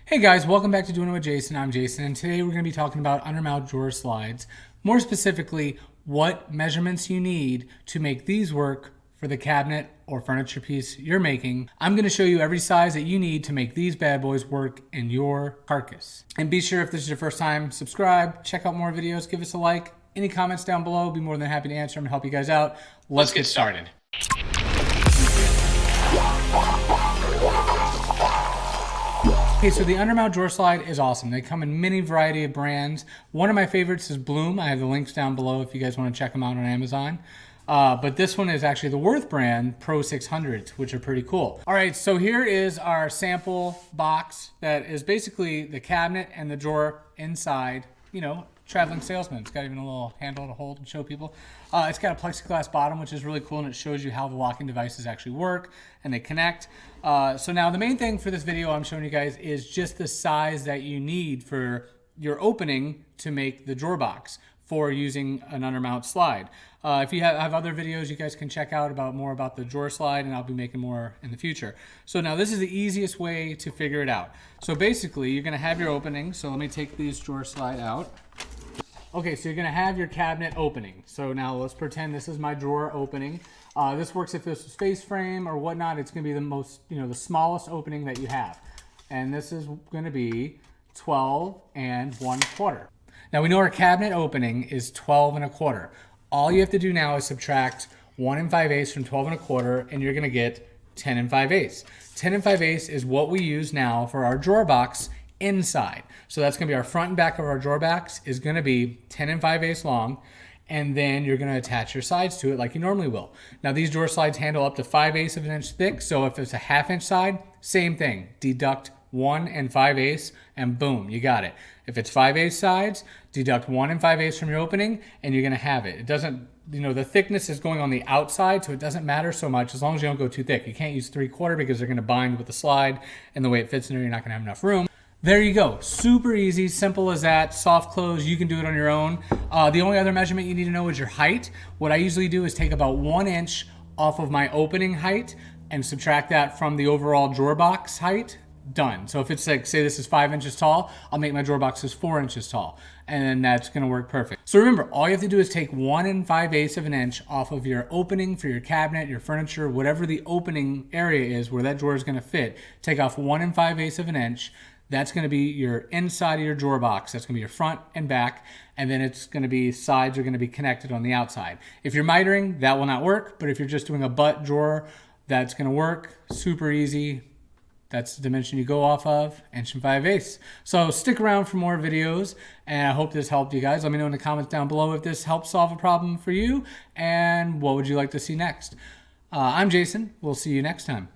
Hey guys, welcome back to Doing It with Jason. I'm Jason, and today we're going to be talking about Undermount drawer slides. More specifically, what measurements you need to make these work for the cabinet or furniture piece you're making. I'm going to show you every size that you need to make these bad boys work in your carcass. And be sure, if this is your first time, subscribe, check out more videos, give us a like. Any comments down below, be more than happy to answer them and help you guys out. Let's get started. Okay, so the Undermount drawer slide is awesome. They come in many variety of brands. One of my favorites is Blum. I have the links down below if you guys want to check them out on Amazon. But this one is actually the Worth brand Pro 600s, which are pretty cool. All right, so here is our sample box that is basically the cabinet and the drawer inside, you know, traveling salesman. It's got even a little handle to hold and show people. It's got a plexiglass bottom, which is really cool, and it shows you how the locking devices actually work and they connect. So now the main thing for this video I'm showing you guys is just the size that you need for your opening to make the drawer box for using an Undermount slide. If you have other videos you guys can check out more about the drawer slide, and I'll be making more in the future. So now this is the easiest way to figure it out. So basically you're gonna have your opening. So let me take these drawer slide out. Okay, so you're gonna have your cabinet opening. So now let's pretend this is my drawer opening. This works if this is face frame or whatnot. It's gonna be the most, the smallest opening that you have. And this is gonna be 12 and 1/4. Now we know our cabinet opening is 12 and 1/4. All you have to do now is subtract 1 5/8 from 12 and 1/4, and you're gonna get 10 and 5/8. 10 and 5/8 is what we use now for our drawer box inside. So that's gonna be our front and back of our drawer box is gonna be 10 and 5/8 long, and then you're gonna attach your sides to it like you normally will. Now these drawer slides handle up to 5/8 of an inch thick, so if it's a 1/2 inch side, same thing. Deduct 1 5/8 and boom, you got it. If it's 5/8 sides, deduct 1 5/8 from your opening and you're gonna have it. It doesn't, the thickness is going on the outside, so it doesn't matter so much as long as you don't go too thick. You can't use 3/4 because they're gonna bind with the slide, and the way it fits in there, you're not gonna have enough room. There you go. Super easy, simple as that. Soft close, you can do it on your own. The only other measurement you need to know is your height. What I usually do is take about 1 inch off of my opening height and subtract that from the overall drawer box height. Done. So if it's like, say this is 5 inches tall, I'll make my drawer boxes 4 inches tall, and then that's gonna work perfect. So remember, all you have to do is take 1 5/8 of an inch off of your opening for your cabinet, your furniture, whatever the opening area is where that drawer is gonna fit. Take off 1 5/8 of an inch. That's gonna be your inside of your drawer box. That's gonna be your front and back, and then it's gonna be sides are gonna be connected on the outside. If you're mitering, that will not work, but if you're just doing a butt drawer, that's gonna work. Super easy. That's the dimension you go off of, 1 5/8. So stick around for more videos, and I hope this helped you guys. Let me know in the comments down below if this helped solve a problem for you, and what would you like to see next. I'm Jason. We'll see you next time.